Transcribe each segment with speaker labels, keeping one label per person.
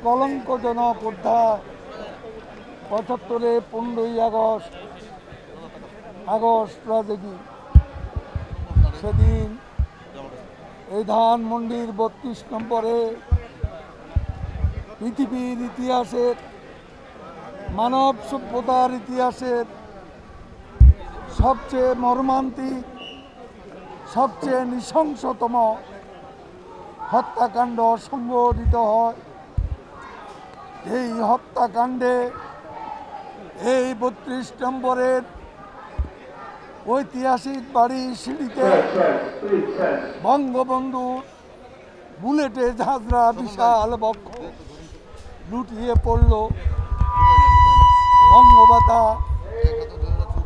Speaker 1: কলঙ্কজনক অধ্যায় ৭৫-এ ১৫ই August tragedy. সেদিন এই ধানমন্ডির ৩২ নম্বরে পৃথিবীর ইতিহাসের, মানব সভ্যতার ইতিহাসের সবচেয়ে মর্মান্তিক, সবচেয়ে নৃশংসতম হত্যাকাণ্ড সংঘটিত হয়। এই হত্যাকাণ্ডে এই ৩২ নম্বরের ঐতিহাসিক বাড়ির সিঁড়িতে বঙ্গবন্ধু বুলেটে ঝাঁঝরা বিশাল বক্ষ লুটিয়ে পড়ল। বঙ্গমাতা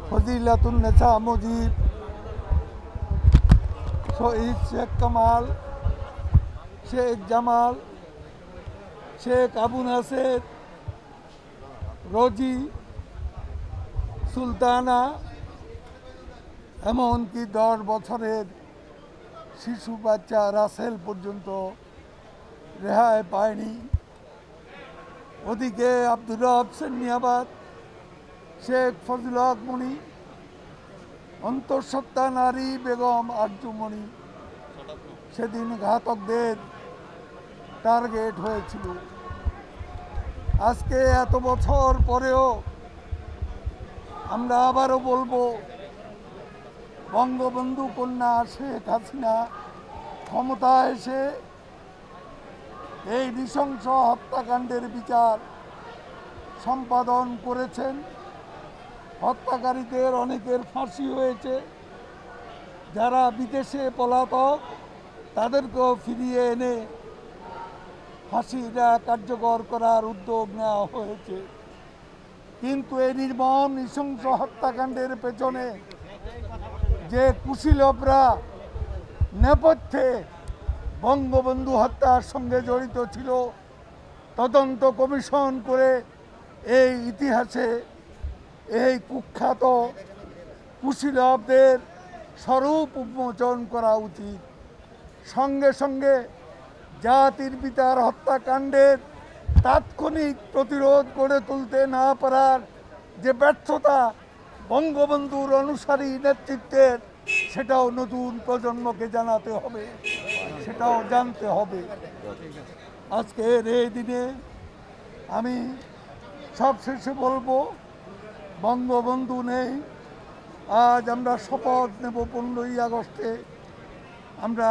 Speaker 1: ফজিলাতুন্নেসা মুজিব, শহীদ শেখ কামাল, শেখ জামাল, শেখ আবু নাসের, রোজি, সুলতানা, এমনকি 10 বছরের শিশু বাচ্চা রাসেল পর্যন্ত রেহাই পায়নি। ওদিকে আব্দুর রব সেনিয়াবাদ, শেখ ফজল হক মনি, অন্তঃসত্ত্বা নারী বেগম আরজুমণি সেদিন ঘাতকদের টার্গেট হয়েছিল। আজকে এত বছর পরেও আমরা আবারও বলবো, বঙ্গবন্ধু কন্যা শেখ হাসিনা ক্ষমতায় এসে এই নৃশংস হত্যাকাণ্ডের বিচার সম্পাদন করেছেন। হত্যাকারীদের অনেকের ফাঁসি হয়েছে, যারা বিদেশে পলাতক তাদেরকেও ফিরিয়ে এনে ফাঁসিটা কার্যকর করার উদ্যোগ নেওয়া হয়েছে। কিন্তু এই নির্মম নৃশংস হত্যাকাণ্ডের পেছনে যে কুশীলবরা নেপথ্যে বঙ্গবন্ধু হত্যার সঙ্গে জড়িত ছিল, তদন্ত কমিশন করে এই ইতিহাসে এই কুখ্যাত কুশীলবদের স্বরূপ উন্মোচন করা উচিত। সঙ্গে সঙ্গে জাতির পিতার হত্যাকাণ্ডের তাৎক্ষণিক প্রতিরোধ গড়ে তুলতে না পারার যে ব্যর্থতা বঙ্গবন্ধুর অনুসারী নেতৃত্বের, সেটাও নতুন প্রজন্মকে জানাতে হবে, সেটাও জানতে হবে। আজকের এই দিনে আমি সবশেষে বলবো, বঙ্গবন্ধু নেই। আজ আমরা শপথ নেব 15ই আগস্টে আমরা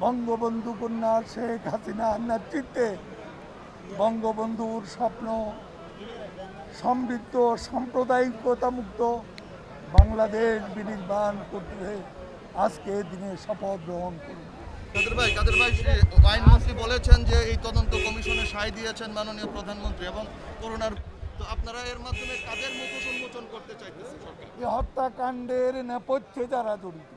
Speaker 1: বঙ্গবন্ধু কন্যা শেখ হাসিনার নেতৃত্বে বঙ্গবন্ধুর স্বপ্ন সমৃদ্ধ সাম্প্রদায়িকতামুক্ত বাংলাদেশ বিনির্মাণ করতে আজকে দিনে শপথ গ্রহণ করব।
Speaker 2: কাদের ভাই আইনমন্ত্রী বলেছেন যে এই তদন্ত কমিশনে সায় দিয়েছেন মাননীয় প্রধানমন্ত্রী এবং করোনার, তো আপনারা এর মাধ্যমে কাদের মুখোশ উন্মোচন করতে চাইতেছেন সরকার?
Speaker 1: এই হত্যাকাণ্ডের নেপথ্যে যারা জড়িত,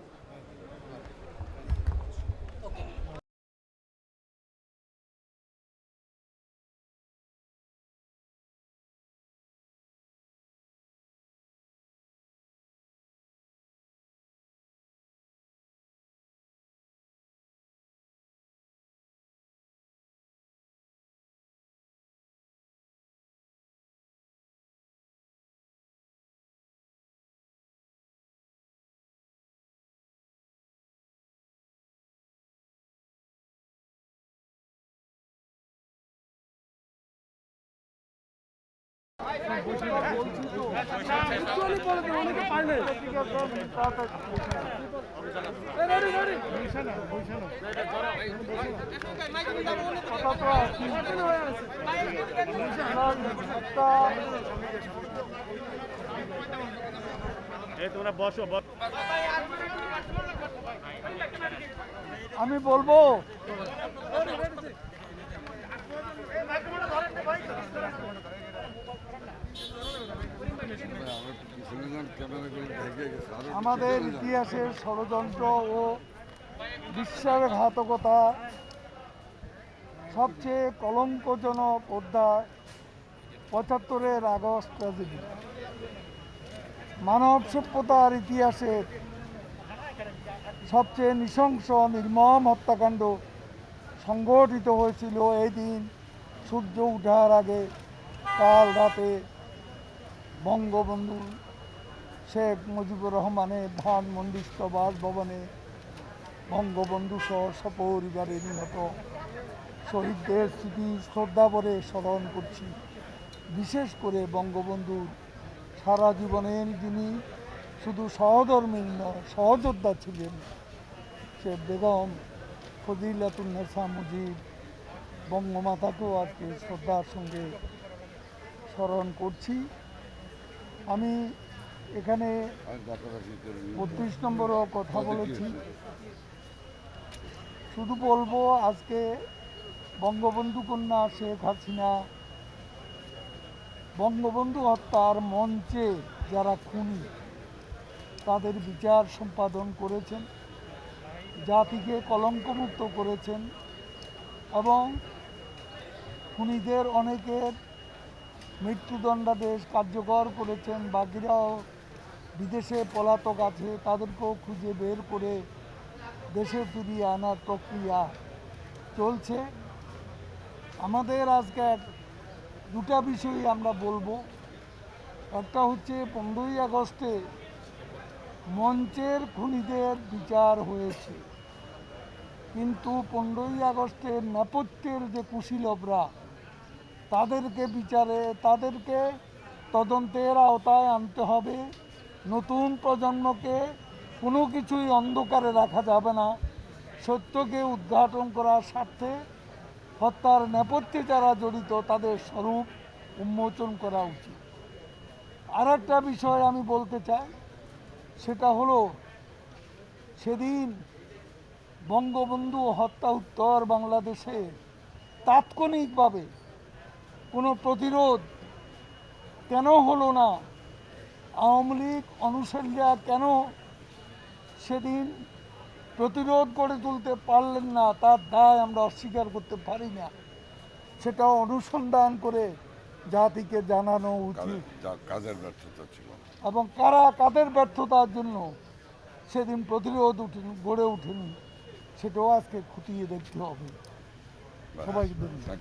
Speaker 1: আমি বলবো আমাদের ইতিহাসের ষড়যন্ত্র ও বিশ্বাসঘাতকতা সবচেয়ে কলঙ্কজনক অধ্যায় ৭৫-এর আগস্ট ট্র্যাজেডি। মানব সভ্যতার ইতিহাসের সবচেয়ে নৃশংস নির্মম হত্যাকাণ্ড সংঘটিত হয়েছিল এই দিন সূর্য ওঠার আগে কাল রাতে বঙ্গবন্ধু শেখ মুজিবুর রহমানের ধানমন্ডিস্থ বাসভবনে বঙ্গবন্ধু সহ সপরিবারে নিহত শহীদদের স্মৃতি শ্রদ্ধাভরে স্মরণ করছি। বিশেষ করে বঙ্গবন্ধুর সারা জীবনের যিনি শুধু সহধর্মী নয় সহযোদ্ধা ছিলেন, সে বেগম ফজিলাতুন্নেসা মুজিব বঙ্গমাতাকেও আজকে শ্রদ্ধার সঙ্গে স্মরণ করছি। আমি এখানে 32 নম্বরও কথা বলেছি। শুধু বলবো আজকে বঙ্গবন্ধু কন্যা শেখ হাসিনা বঙ্গবন্ধু হত্যার মঞ্চে যারা খুনি তাদের বিচার সম্পাদন করেছেন, জাতিকে কলঙ্কমুক্ত করেছেন এবং খুনিদের অনেকের মৃত্যুদণ্ডাদেশ কার্যকর করেছেন। বাকিরাও বিদেশে পলাতক আছে, তাদেরকেও খুঁজে বের করে দেশে ফিরিয়ে আনার প্রক্রিয়া চলছে। আমাদের আজকে দুটা বিষয় আমরা বলবো। একটা হচ্ছে 15ই আগস্টে মঞ্চের খুনিদের বিচার হয়েছে, কিন্তু 15ই আগস্টের নেপথ্যের যে কুশীলবরা তাদেরকে তদন্তের আওতায় আনতে হবে। নতুন প্রজন্মকে কোনো কিছুই অন্ধকারে রাখা যাবে না। সত্যকে উদ্ঘাটন করার স্বার্থে হত্যার নেপথ্যে যারা জড়িত তাদের স্বরূপ উন্মোচন করা উচিত। আর একটা বিষয় আমি বলতে চাই, সেটা হলো সেদিন বঙ্গবন্ধু হত্যা উত্তর বাংলাদেশে তাৎক্ষণিকভাবে কোনো প্রতিরোধ কেন হলো না? আওয়ামী লীগ অনুসারীরা কেন সেদিন প্রতিরোধ গড়ে তুলতে পারলেন না? তার দায় আমরা অস্বীকার করতে পারি না। সেটা অনুসন্ধান করে জাতিকে জানানো উচিত।
Speaker 3: কাজের ব্যর্থতা ছিল
Speaker 1: এবং কাদের ব্যর্থতার জন্য সেদিন প্রতিরোধ গড়ে ওঠেনি সেটাও আজকে খতিয়ে দেখতে হবে। সবাইকে ধন্যবাদ।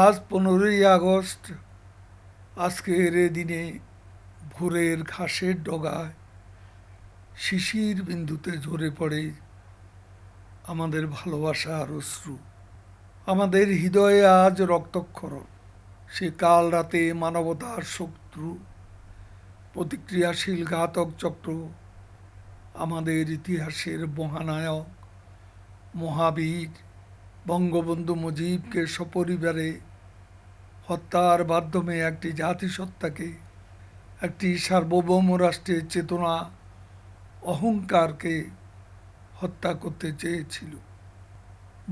Speaker 1: আজ 15ই আগস্ট। আজকের দিনে ভোরের ঘাসের ডগায় শিশির বিন্দুতে ঝরে পড়ে আমাদের ভালোবাসার অশ্রু। আমাদের হৃদয়ে আজ রক্তক্ষরণ। সে কাল রাতে মানবতার শত্রু, প্রতিক্রিয়াশীল ঘাতক চক্র আমাদের ইতিহাসের মহানায়ক মহাবীর বঙ্গবন্ধু মুজিবকে সপরিবারে হত্যার মাধ্যমে একটি জাতিসত্তাকে, একটি সার্বভৌম রাষ্ট্রের চেতনা অহংকারকে হত্যা করতে চেয়েছিল।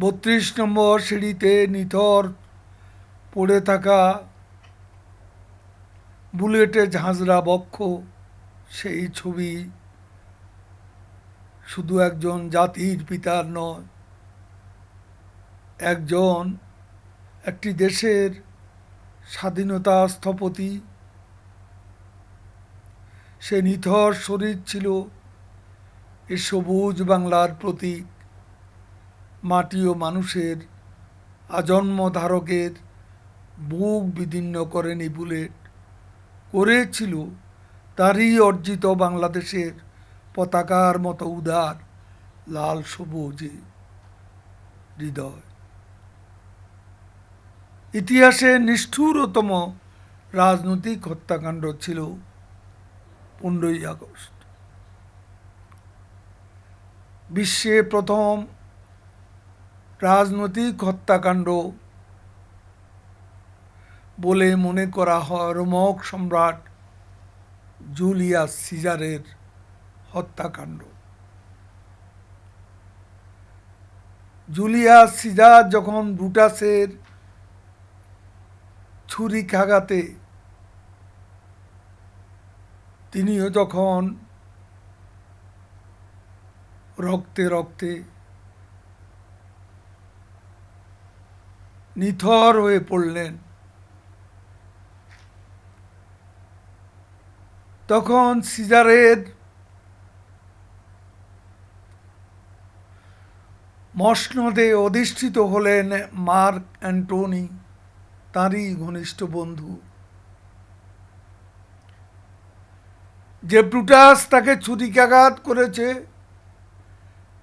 Speaker 1: 32 নম্বর সিঁড়িতে নিথর পড়ে থাকা বুলেটে ঝাঁঝরা বক্ষ, সেই ছবি শুধু একজন জাতির পিতার নয়, একটি দেশের স্বাধীনতা স্থপতি। সে নিথর শরীর ছিল এ সবুজ বাংলার প্রতীক। মাটি ও মানুষের আজন্ম ধারকের বুক বিদীর্ণ করেনি বুলেট, করেছিল তারই অর্জিত বাংলাদেশের পতাকার মতো উদার লাল সবুজে হৃদয়। ইতিহাসে নিষ্ঠুরতম রাজনৈতিক হত্যাকাণ্ড ছিল 15ই আগস্ট। বিশ্বে প্রথম রাজনৈতিক হত্যাকাণ্ড বলে মনে করা হয় রোমক সম্রাট জুলিয়াস সিজারের হত্যাকাণ্ড। জুলিয়াস সিজার যখন ব্রুটাসের ছুরিকাঘাতে তিনিও যখন রক্তে রক্তে নিথর হয়ে পড়লেন, তখন সিজারের মসনদে অধিষ্ঠিত হলেন মার্ক অ্যান্টনি, তাঁরই ঘনিষ্ঠ বন্ধু। যে ব্রুটাস তাকে ছুরিকাঘাত করেছে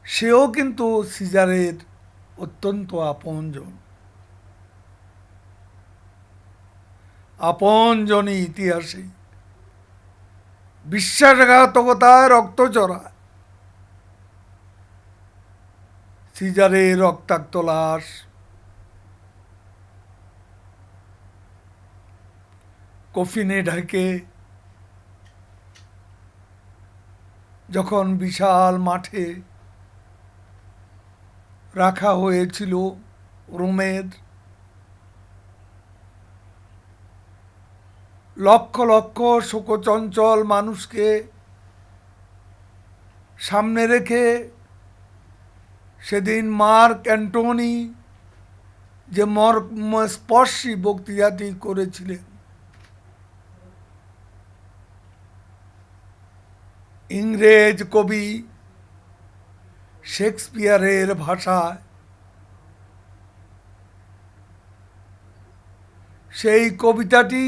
Speaker 1: সেও কিন্তু সিজারের অত্যন্ত আপনজন। আপনজনই ইতিহাসে বিশ্বাসঘাতকতায় রক্তচড়া সিজারের রক্তাক্ত লাশ কফিনে ঢেকে যখন বিশাল মাঠে রাখা হয়েছিল রোমের লক্ষ লক্ষ শোকচঞ্চল মানুষকে সামনে রেখে সেদিন মার্ক অ্যান্টনি যে মর্মস্পর্শী বক্তৃতাটি করেছিলেন, ইংরেজ কবি শেক্সপিয়ারের ভাষায় সেই কবিতাটি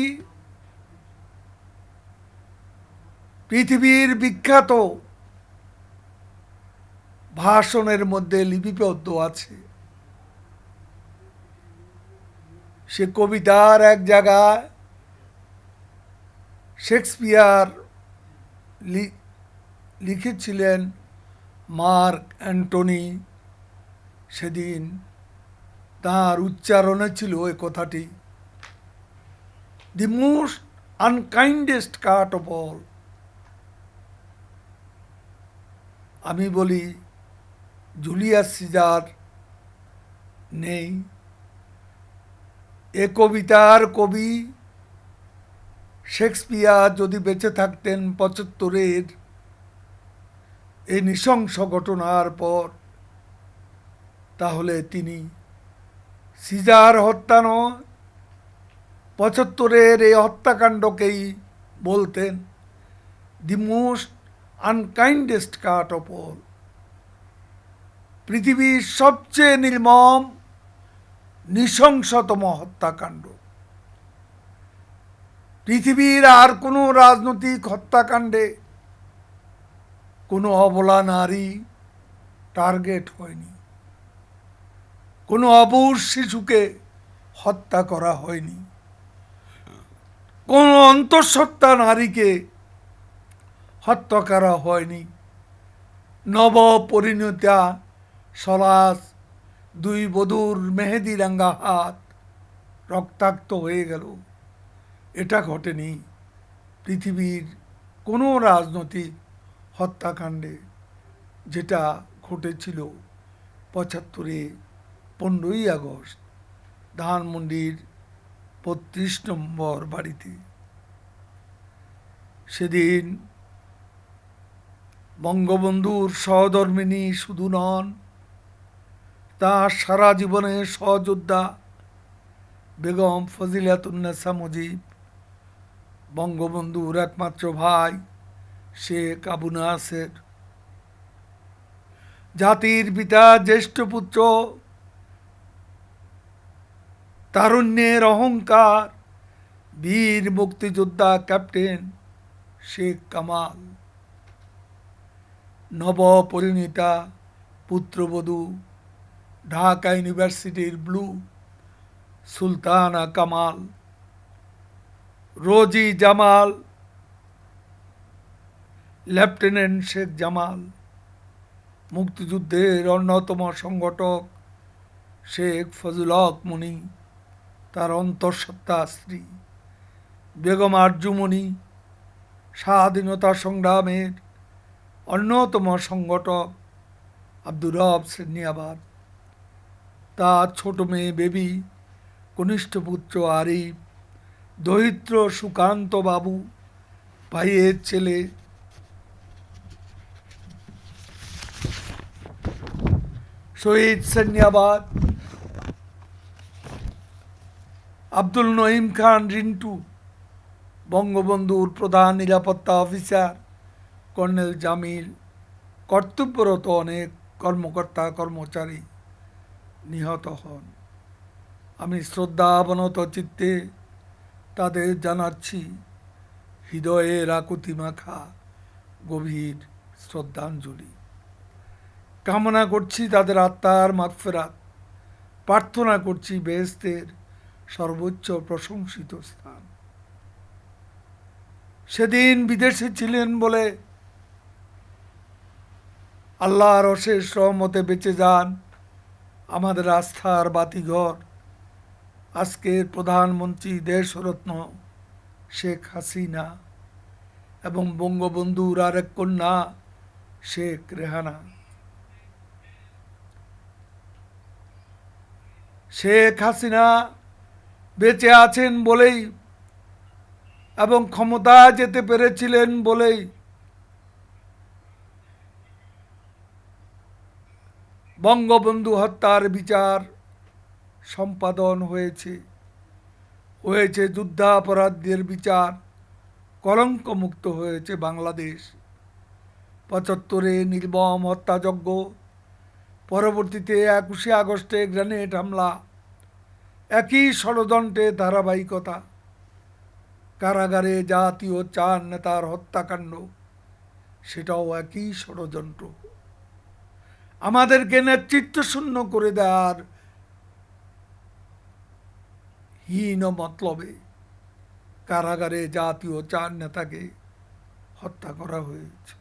Speaker 1: পৃথিবীর বিখ্যাত ভাষণের মধ্যে লিপিবদ্ধ আছে। সে কবিতার এক জায়গায় শেক্সপিয়ার লিখেছিলেন, মার্ক অ্যান্টনি সেদিন তাঁর উচ্চারণে ছিল এ কথাটি, the most unkindest cut of all. আমি বলি জুলিয়াস সিজার নেই, এ কবিতার কবি শেক্সপিয়ার যদি বেঁচে থাকতেন 75-এর এই নৃশংস ঘটনার পর, তাহলে তিনি সিজার হত্যা নয় 75-এর এই হত্যাকাণ্ডকেই বলতেন the most unkindest cut of all, পৃথিবীর সবচেয়ে নির্মম নৃশংসতম হত্যাকাণ্ড। পৃথিবীর আর কোনো রাজনৈতিক হত্যাকাণ্ডে কোনো অবলা নারী টার্গেট হয়নি, কোনো অবুঝ শিশুকে হত্যা করা হয়নি, কোনো অন্তঃসত্ত্বা নারীকে হত্যা করা হয়নি। নবপরিণীতা সলাস দুই বধূর মেহেদি রাঙ্গা হাত রক্তাক্ত হয়ে গেল, এটা ঘটেনি পৃথিবীর কোনো রাজনৈতিক হত্যাকাণ্ডে, যেটা ঘটেছিল 75-এ 15ই আগস্ট ধানমন্ডির 32 নম্বর বাড়িতে। সেদিন বঙ্গবন্ধুর সহধর্মিণী শুধু নন, তাঁর সারা জীবনের সহযোদ্ধা বেগম ফজিলাতুন্নেসা মুজিব, বঙ্গবন্ধুর একমাত্র ভাই শেখ আবু নাসের, জাতির পিতা জ্যেষ্ঠ পুত্র, তারুণ্যের অহংকার, বীর মুক্তিযোদ্ধা ক্যাপ্টেন শেখ কামাল, নবপরিণীতা পুত্রবধূ ঢাকা ইউনিভার্সিটির ব্লু সুলতানা কামাল, রোজি জামাল, লেফটেন্যান্ট শেখ জামাল, মুক্তিযুদ্ধের অন্যতম সংগঠক শেখ ফজল হক মনি, তার অন্তঃসত্ত্বা স্ত্রী বেগম আরজুমনি, স্বাধীনতা সংগ্রামের অন্যতম সংগঠক আব্দুর রব সেরনিয়াবাদ, তার ছোট মেয়ে বেবি, কনিষ্ঠ পুত্র আরিফ, দরিদ্র সুকান্ত বাবু, ভাইয়ের ছেলে শহীদ সেরনিয়াবাদ, আব্দুল নঈম খান রিন্টু, বঙ্গবন্ধুর প্রধান নিরাপত্তা অফিসার কর্নেল জামিল, কর্তব্যরত অনেক কর্মকর্তা কর্মচারী নিহত হন। আমি শ্রদ্ধাবনত চিত্তে তাদের জানাচ্ছি হৃদয়ের আকুতি মাখা গভীর শ্রদ্ধাঞ্জলি। কামনা করছি তাদের আত্মার মাগফিরাত, প্রার্থনা করছি বেহেশতের সর্বোচ্চ প্রশংসিত স্থান। সেদিন বিদেশে ছিলেন বলে আল্লাহর অশেষ রহমতে বেঁচে যান আমাদের আস্থার বাতিঘর, আজকের প্রধানমন্ত্রী দেশরত্ন শেখ হাসিনা এবং বঙ্গবন্ধুর আরেক কন্যা শেখ রেহানা। শেখ হাসিনা বেঁচে আছেন বলেই এবং ক্ষমতায় যেতে পেরেছিলেন বলেই বঙ্গবন্ধু হত্যার বিচার সম্পাদন হয়েছে, যুদ্ধাপরাধীদের বিচার, কলঙ্কমুক্ত হয়েছে বাংলাদেশ। ৭৫-এ নির্মম হত্যাযজ্ঞ, পরবর্তীতে ২১শে আগস্টে গ্রেনেড হামলা, একই ষড়যন্ত্রের ধারাবাহিকতা। কারাগারে জাতীয় ৪ নেতার হত্যাকাণ্ড, সেটাও একই ষড়যন্ত্র। আমাদেরকে নেতৃত্বশূন্য করে দেওয়ার হীন মতলবে কারাগারে জাতীয় ৪ নেতাকে হত্যা করা হয়েছে।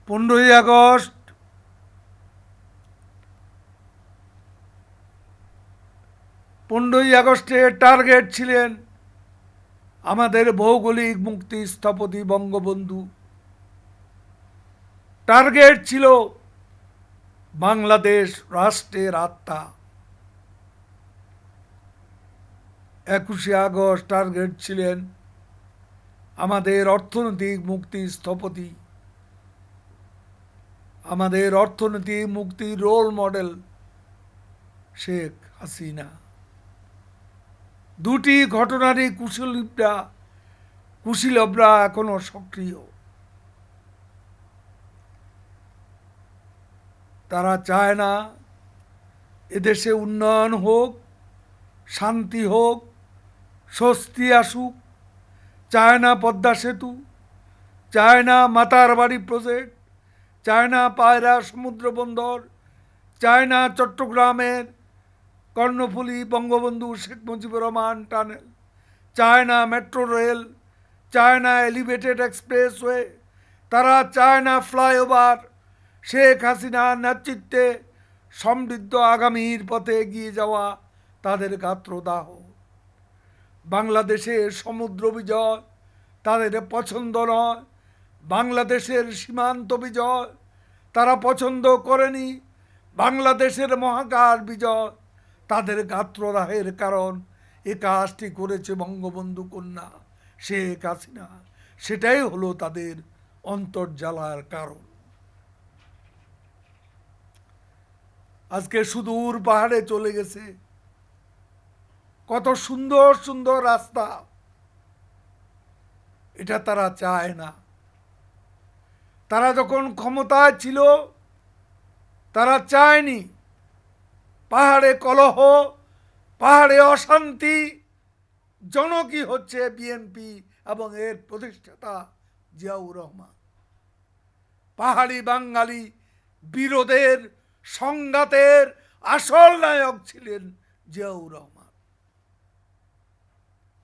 Speaker 1: ১৫ই আগস্ট টার্গেট ছিলেন আমাদের ভৌগোলিক মুক্তি স্থপতি বঙ্গবন্ধু। টার্গেট ছিল বাংলাদেশ রাষ্ট্রের আত্মা। ২১শে আগস্ট টার্গেট ছিলেন আমাদের অর্থনৈতিক মুক্তি স্থপতি, আমাদের অর্থনৈতিক মুক্তির রোল মডেল শেখ হাসিনা। দুটি ঘটনারই কুশীলবরা এখনো সক্রিয়। তারা চায় না এদেশে উন্নয়ন হোক, শান্তি হোক, স্বস্তি আসুক, চায় না পদ্মা সেতু, চায় না মাতারবাড়ি প্রজেক্ট, চায় না পায়রা সমুদ্র বন্দর, চায় না চট্টগ্রামের কর্ণফুলী বঙ্গবন্ধু শেখ মুজিবুর রহমান টানেল, চায় না মেট্রো রেল, চায় না এলিভেটেড এক্সপ্রেসওয়ে, তারা চায় না ফ্লাইওভার। শেখ হাসিনার নেতৃত্বে সমৃদ্ধ আগামীর পথে এগিয়ে যাওয়া তাদের গাত্রদাহ। বাংলাদেশের সমুদ্র বিজয় তাদের পছন্দ নয়, বাংলাদেশের সীমান্ত বিজয় তারা পছন্দ করেনি, বাংলাদেশের মহাকাশ বিজয় তাদের গাত্রদাহের কারণ। এ কাজটি করেছে বঙ্গবন্ধু কন্যা শেখ হাসিনা, সেটাই হলো তাদের অন্তর্জালার কারণ। আজকে সুদূর পাহাড়ে চলে গেছে, কত সুন্দর সুন্দর রাস্তা, এটা তারা চায় না। তারা যখন ক্ষমতায় ছিল তারা চায়নি পাহাড়ে কলহ, পাহাড়ে অশান্তি। জনকই হচ্ছে বিএনপি এবং এর প্রতিষ্ঠাতা জিয়াউর রহমান। পাহাড়ি বাঙালি বিরোধের সংঘাতের আসল নায়ক ছিলেন জিয়াউর রহমান।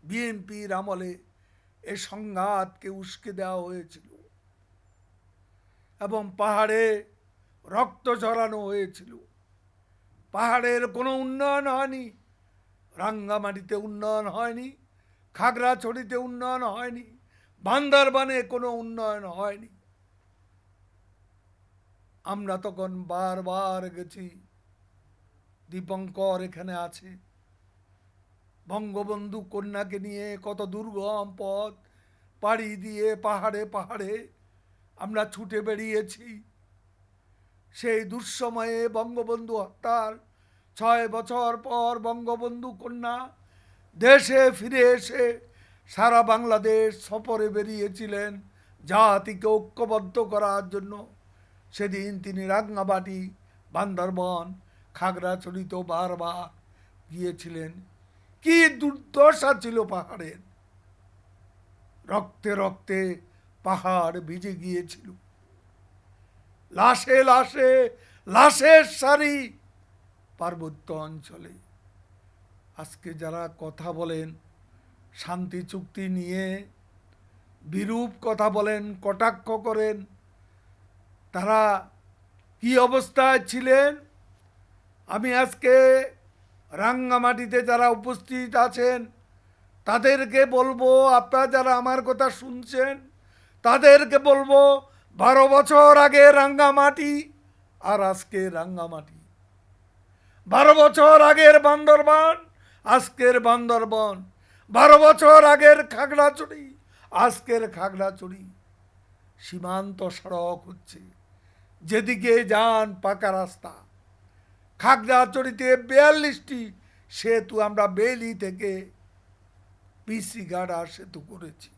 Speaker 1: বিএনপির আমলে এ সংঘাতকে উস্কে দেওয়া হয়েছিল এবং পাহাড়ে রক্ত ঝরানো হয়েছিল। পাহাড়ের কোনো উন্নয়ন হয়নি, রাঙ্গামাটিতে উন্নয়ন হয়নি, খাগড়াছড়িতে উন্নয়ন হয়নি, বান্দরবানে কোনো উন্নয়ন হয়নি। আমরা তখন বারবার গেছি, দীপঙ্কর এখানে আছে, বঙ্গবন্ধু কন্যাকে নিয়ে কত দুর্গম পথ পাড়ি দিয়ে পাহাড়ে পাহাড়ে আমরা ছুটে বেরিয়েছি। সেই দুঃসময়ে বঙ্গবন্ধু হত্যার 6 বছর পর বঙ্গবন্ধু কন্যা দেশে ফিরে এসে সারা বাংলাদেশ সফরে বেরিয়েছিলেন জাতিকে ঐক্যবদ্ধ করার জন্য। সেদিন তিনি রাঙ্গামাটি, বান্দরবান, খাগড়াছড়িতেও বারবার গিয়েছিলেন। কি দুর্দশা ছিল পাহাড়ের! রক্তে রক্তে পাহাড় ভিজে গিয়েছিল, লাশে লাশে লাশের সারি পার্বত্য অঞ্চলে। আজকে যারা কথা বলেন শান্তি চুক্তি নিয়ে, বিরূপ কথা বলেন, কটাক্ষ করেন, তারা কি অবস্থায় ছিলেন? আমি আজকে রাঙ্গামাটিতে যারা উপস্থিত আছেন তাদেরকে বলবো, আপনারা যারা আমার কথা শুনছেন তাদেরকে বলবো, 12 বছর আগে রাঙ্গামাটি আর আজকে রাঙ্গামাটি, 12 বছর আগের বান্দরবান আজকের বান্দরবান, 12 বছর আগের খাগড়াছড়ি আজকের খাগড়াছড়ি। সীমান্ত সড়ক হচ্ছে, যেদিকে যান পাকা রাস্তা। খাগড়াছড়িতে 42টি সেতু আমরা বেলি থেকে পিসি গাড়া সেতু করেছি।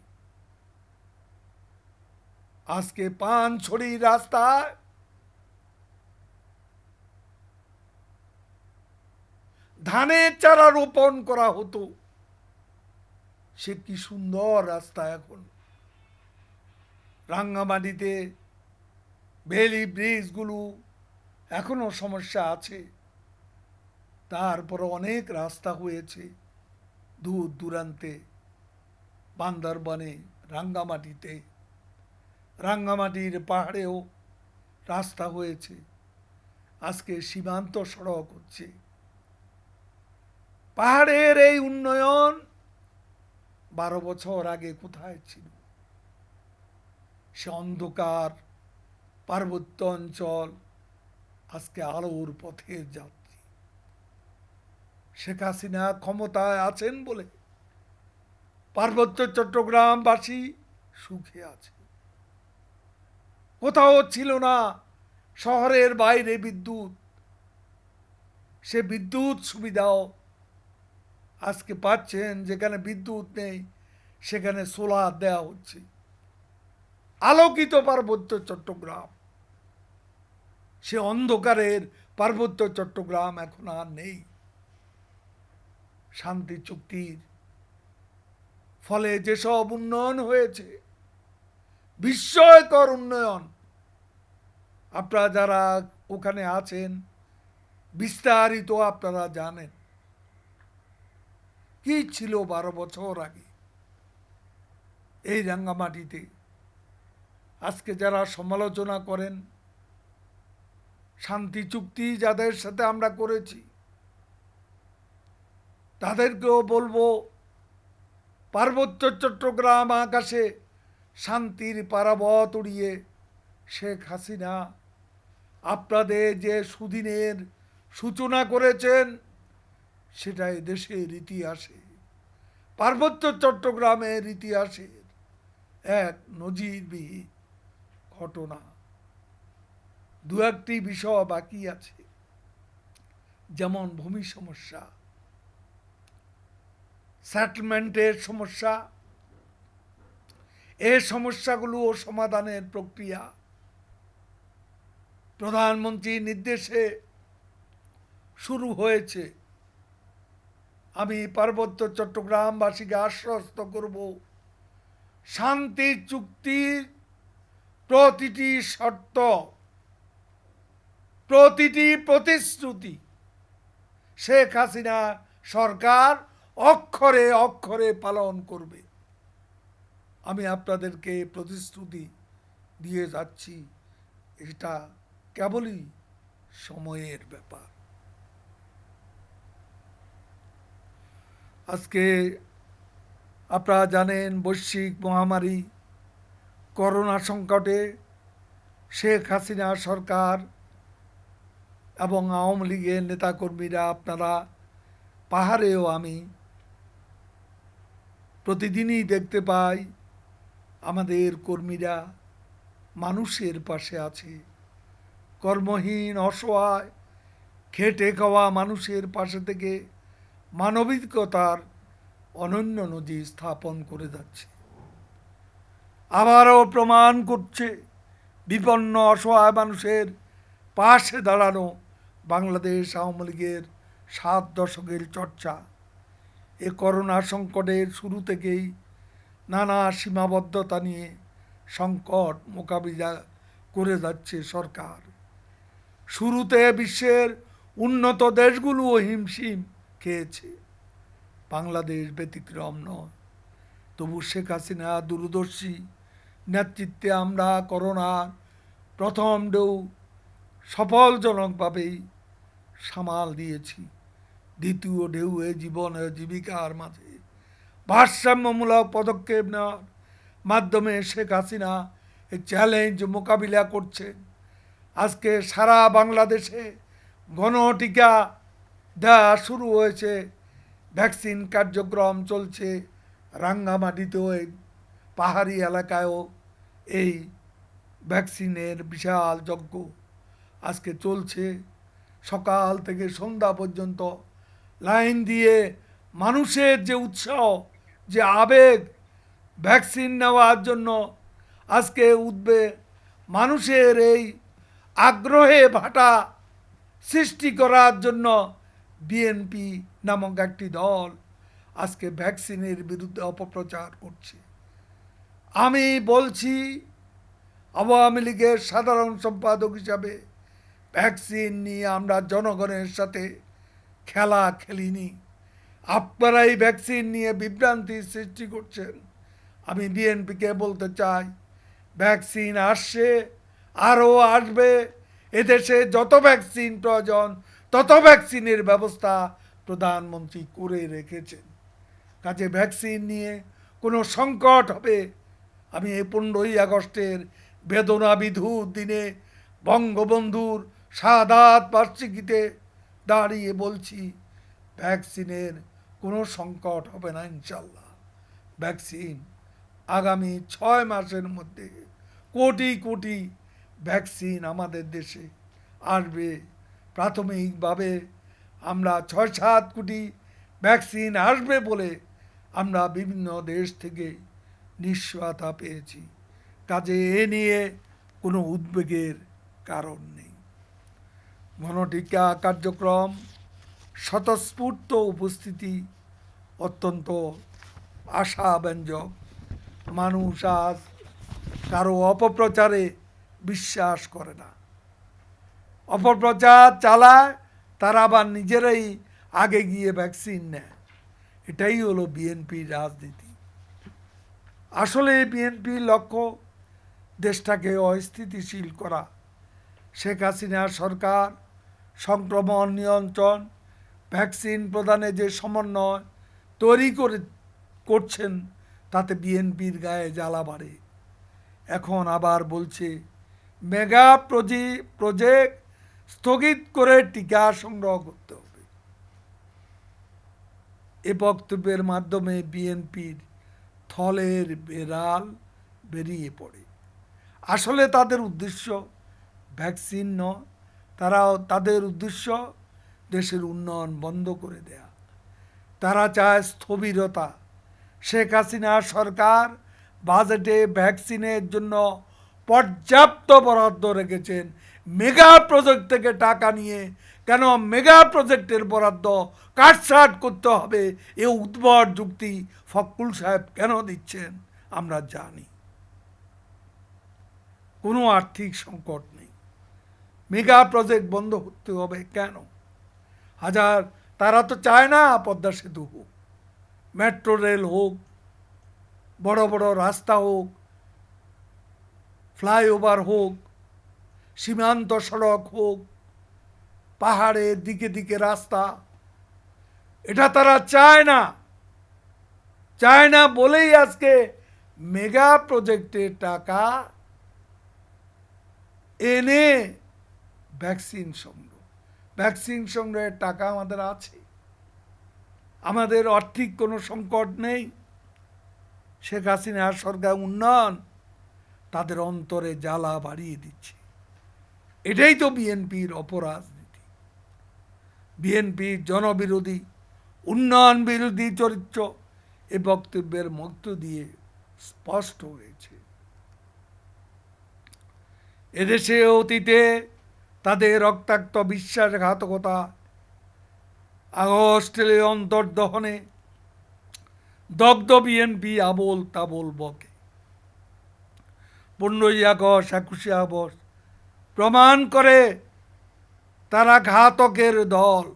Speaker 1: আজকে পানছড়ি রাস্তায় ধানের চারা রোপণ করা হতো, সে কি সুন্দর রাস্তা। এখন রাঙ্গামাটিতে বেলি ব্রিজগুলো এখনো সমস্যা আছে, তারপর অনেক রাস্তা হয়েছে দূর দূরান্তে, বান্দরবানে, রাঙ্গামাটিতে, রাঙ্গামাটির পাহাড়েও রাস্তা হয়েছে। আজকে সীমান্ত সড়ক হচ্ছে। পাহাড়ের এই উন্নয়ন 12 বছর আগে কোথায় ছিল? সে অন্ধকার পার্বত্য অঞ্চল আজকে আলোর পথের যাত্রী। শেখ হাসিনা ক্ষমতায় আছেন বলে পার্বত্য চট্টগ্রামবাসী সুখে আছে। কোথাও ছিল না শহরের বাইরে বিদ্যুৎ, সে বিদ্যুৎ সুবিধাও আজকে পাচ্ছেন। যেখানে বিদ্যুৎ নেই সেখানে সোলার দেওয়া হচ্ছে। আলোকিত পার্বত্য চট্টগ্রাম, সে অন্ধকারের পার্বত্য চট্টগ্রাম এখন আর নেই। শান্তি চুক্তির ফলে যেসব উন্নয়ন হয়েছে, বিস্ময়কর উন্নয়ন, আপনারা যারা ওখানে আছেন বিস্তারিত আপনারা জানেন। কি ছিল 12 বছর আগে এই রাঙ্গামাটিতে? আজকে যারা সমালোচনা করেন শান্তি চুক্তি যাদের সাথে আমরা করেছি, তাদেরকেও বলবো, পার্বত্য চট্টগ্রাম আকাশে শান্তির পারাবত উড়িয়ে শেখ হাসিনা আপনাদের যে সুদিনের সূচনা করেছেন, সেটা দেশের ইতিহাসে, পার্বত্য চট্টগ্রামের ইতিহাসের এক নজিরবিহীন ঘটনা। দু একটি বিষয় বাকি আছে, যেমন ভূমি সমস্যা, সেটেলমেন্টের সমস্যা। এই সমস্যাগুলো সমাধানের প্রক্রিয়া প্রধানমন্ত্রীর নির্দেশে শুরু হয়েছে। আমি পার্বত্য চট্টগ্রামবাসীকে আশ্বস্ত করব, শান্তি চুক্তির প্রতিটি শর্ত, প্রতিটি প্রতিশ্রুতি শেখ হাসিনা সরকার অক্ষরে অক্ষরে পালন করবে। আমি আপনাদেরকে প্রতিশ্রুতি দিয়ে যাচ্ছি, এটা কেবলই সময়ের ব্যাপার। আজকে আপনারা জানেন, বৈশ্বিক মহামারী করোনা সংকটে শেখ হাসিনা সরকার এবং আওয়ামী লীগের নেতাকর্মীরা, আপনারা পাহাড়েও আমি প্রতিদিনই দেখতে পাই আমাদের কর্মীরা মানুষের পাশে আছে। কর্মহীন, অসহায়, খেটে খাওয়া মানুষের পাশে থেকে মানবিকতার অনন্য নজির স্থাপন করে যাচ্ছে। আবারও প্রমাণ করছে বিপন্ন অসহায় মানুষের পাশে দাঁড়ানো বাংলাদেশ আওয়ামী লীগের 7 দশকের চর্চা। এ করোনা সংকটের শুরু থেকেই নানা সীমাবদ্ধতা নিয়ে সংকট মোকাবিলা করে যাচ্ছে সরকার। শুরুতে বিশ্বের উন্নত দেশগুলোও হিমশিম খেয়েছে, বাংলাদেশ ব্যতিক্রম নয়। তবু শেখ হাসিনা দূরদর্শী নেতৃত্বে আমরা করোনার প্রথম ঢেউ সফলজনকভাবেই সামাল দিয়েছি। দ্বিতীয় ঢেউয়ে জীবন ও জীবিকার মাঝে ভারসাম্যমূলক পদক্ষেপ নেওয়ার মাধ্যমে শেখ হাসিনা এই চ্যালেঞ্জ মোকাবিলা করছেন। আজকে সারা বাংলাদেশে গণটিকা দেওয়া শুরু হয়েছে, ভ্যাকসিন কার্যক্রম চলছে। রাঙ্গামাটিতেও, পাহাড়ি এলাকায়ও এই ভ্যাকসিনের বিশাল যজ্ঞ আজকে চলছে। সকাল থেকে সন্ধ্যা পর্যন্ত লাইন দিয়ে মানুষের যে উৎসাহ, যে আবেগ ভ্যাকসিন নেওয়ার জন্য আজকে উঠবে, মানুষের এই আগ্রহে ভাটা সৃষ্টি করার জন্য বিএনপি নামক একটি দল আজকে ভ্যাকসিনের বিরুদ্ধে অপপ্রচার করছে। আমি বলছি, আওয়ামী লীগের সাধারণ সম্পাদক হিসাবে ভ্যাকসিন নিয়ে আমরা জনগণের সাথে খেলা খেলিনি। আপনারা এই ভ্যাকসিন নিয়ে বিভ্রান্তি সৃষ্টি করছেন। আমি বিএনপিকে বলতে চাই, ভ্যাকসিন আসছে, আরও আসবে। এদেশে যত ভ্যাকসিন প্রয়োজন তত ভ্যাকসিনের ব্যবস্থা প্রধানমন্ত্রী করে রেখেছেন। কাজে ভ্যাকসিন নিয়ে কোনো সংকট হবে, আমি এই 15ই আগস্টের বেদনা বিধুর দিনে বঙ্গবন্ধুর শাহাদাত বার্ষিকীতে দাঁড়িয়ে বলছি, ভ্যাকসিনের কোনো সংকট হবে না ইনশাল্লাহ। ভ্যাকসিন আগামী 6 মাসের মধ্যে কোটি কোটি ভ্যাকসিন আমাদের দেশে আসবে। প্রাথমিকভাবে আমরা 6-7 কোটি ভ্যাকসিন আসবে বলে আমরা বিভিন্ন দেশ থেকে নিশ্চয়তা পেয়েছি। কাজে এ নিয়ে কোনো উদ্বেগের কারণ নেই। গণটিকা কার্যক্রম স্বতঃস্ফূর্ত উপস্থিতি অত্যন্ত আশাব্যঞ্জক। মানুষ আজ কারো অপপ্রচারে বিশ্বাস করে না। অপপ্রচার চালায়, তারা আবার নিজেরাই আগে গিয়ে ভ্যাকসিন নেয়। এটাই হলো বিএনপির রাজনীতি। আসলে বিএনপির লক্ষ্য দেশটাকে অস্থিতিশীল করা। শেখ হাসিনা সরকার সংক্রমণ নিয়ন্ত্রণ, ভ্যাকসিন প্রদানে যে সমন্বয় তৈরি করছেন, তাতে বিএনপির গায়ে জ্বালা বাড়ে। এখন আবার বলছে মেগা প্রজেক্ট স্থগিত করে টিকা সংগ্রহ করতে হবে। এ বক্তব্যের মাধ্যমে বিএনপির থলের বেড়াল বেরিয়ে পড়ে। আসলে তাদের উদ্দেশ্য ভ্যাকসিন নয়, তাদের উদ্দেশ্য দেশের উন্নয়ন বন্ধ করে দেয়া। তারা চায় স্থবিরতা। শেখ হাসিনা সরকার বাজেটে ভ্যাকসিনের জন্য পর্যাপ্ত বরাদ্দ রেখেছেন মেগা প্রজেক্ট থেকে টাকা নিয়ে কেন মেগা প্রজেক্টের বরাদ্দ কাটছাট করতে হবে এ উদ্ভট যুক্তি ফক্কুল সাহেব কেন দিচ্ছেন আমরা জানি। কোনো আর্থিক সংকট নেই, মেগা প্রজেক্ট বন্ধ করতে হবে কেন? তারা তো চায় না পদ্মা সেতু হোক, মেট্রো রেল হোক, বড় বড় রাস্তা হোক, ফ্লাইওভার হোক, সীমান্ত সড়ক হোক, পাহাড়ের দিকে দিকে রাস্তা, এটা তারা চায় না। চায় না বলেই আজকে মেগা প্রজেক্টের টাকা এনে ভ্যাকসিন সংগ্রহের টাকা আমাদের আছে, আমাদের আর্থিক কোনো সংকট নেই। শেখ হাসিনার সরকার উন্নয়ন তাদের অন্তরে জ্বালা বাড়িয়ে দিচ্ছে। এটাই তো বিএনপির অপরাজনীতি, বিএনপির জনবিরোধী উন্নয়ন বিরোধী চরিত্র এ বক্তব্যের মধ্য দিয়ে স্পষ্ট হয়েছে। এদেশে অতীতে তাদের রক্তাক্ত বিশ্বাসঘাতকতা, আগস্টের অন্তর্দহনে দগ্ধ বিএনপি আবোল তাবোল বকে। 15ই আগস্ট 21শে আগস্ট প্রমাণ করে তারা ঘাতকের দল,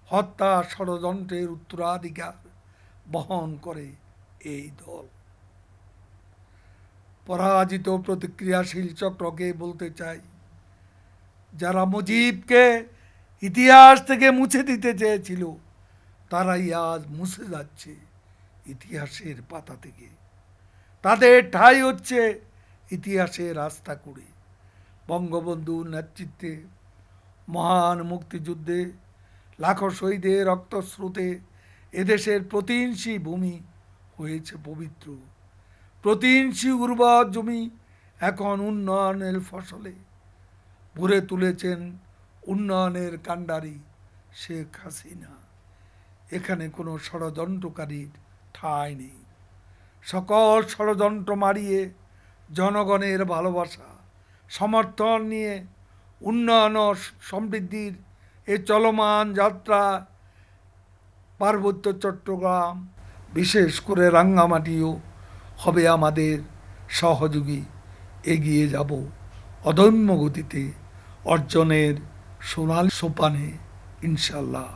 Speaker 1: হত্যা ষড়যন্ত্রের উত্তরাধিকার বহন করে এই দল। পরাজিত প্রতিক্রিয়াশীল চক্রকে বলতে চাই, যারা মুজিবকে ইতিহাস থেকে মুছে দিতে চেয়েছিল তারাই আজ মুছে যাচ্ছে ইতিহাসের পাতা থেকে। তাদের ঠাঁই হচ্ছে ইতিহাসের রাস্তা করে। বঙ্গবন্ধুর নেতৃত্বে মহান মুক্তিযুদ্ধে লাখো শহীদের রক্তস্রোতে এদেশের প্রতি ইঞ্চি ভূমি হয়েছে পবিত্র। প্রতি ইঞ্চি উর্বর জমি এখন উন্নয়নের ফসলে ভরে তুলেছেন উন্নয়নের কাণ্ডারি শেখ হাসিনা। এখানে কোনো ষড়যন্ত্রকারীর ঠাঁই নেই। সকল ষড়যন্ত্র মারিয়ে জনগণের ভালোবাসা সমর্থন নিয়ে উন্নয়ন ও সমৃদ্ধির এ চলমান যাত্রা পার্বত্য চট্টগ্রাম বিশেষ করে রাঙ্গামাটিও হবে আমাদের সহযোগী। এগিয়ে যাব অদম্য গতিতে অর্জনের সোনালি সোপানে ইনশাল্লাহ।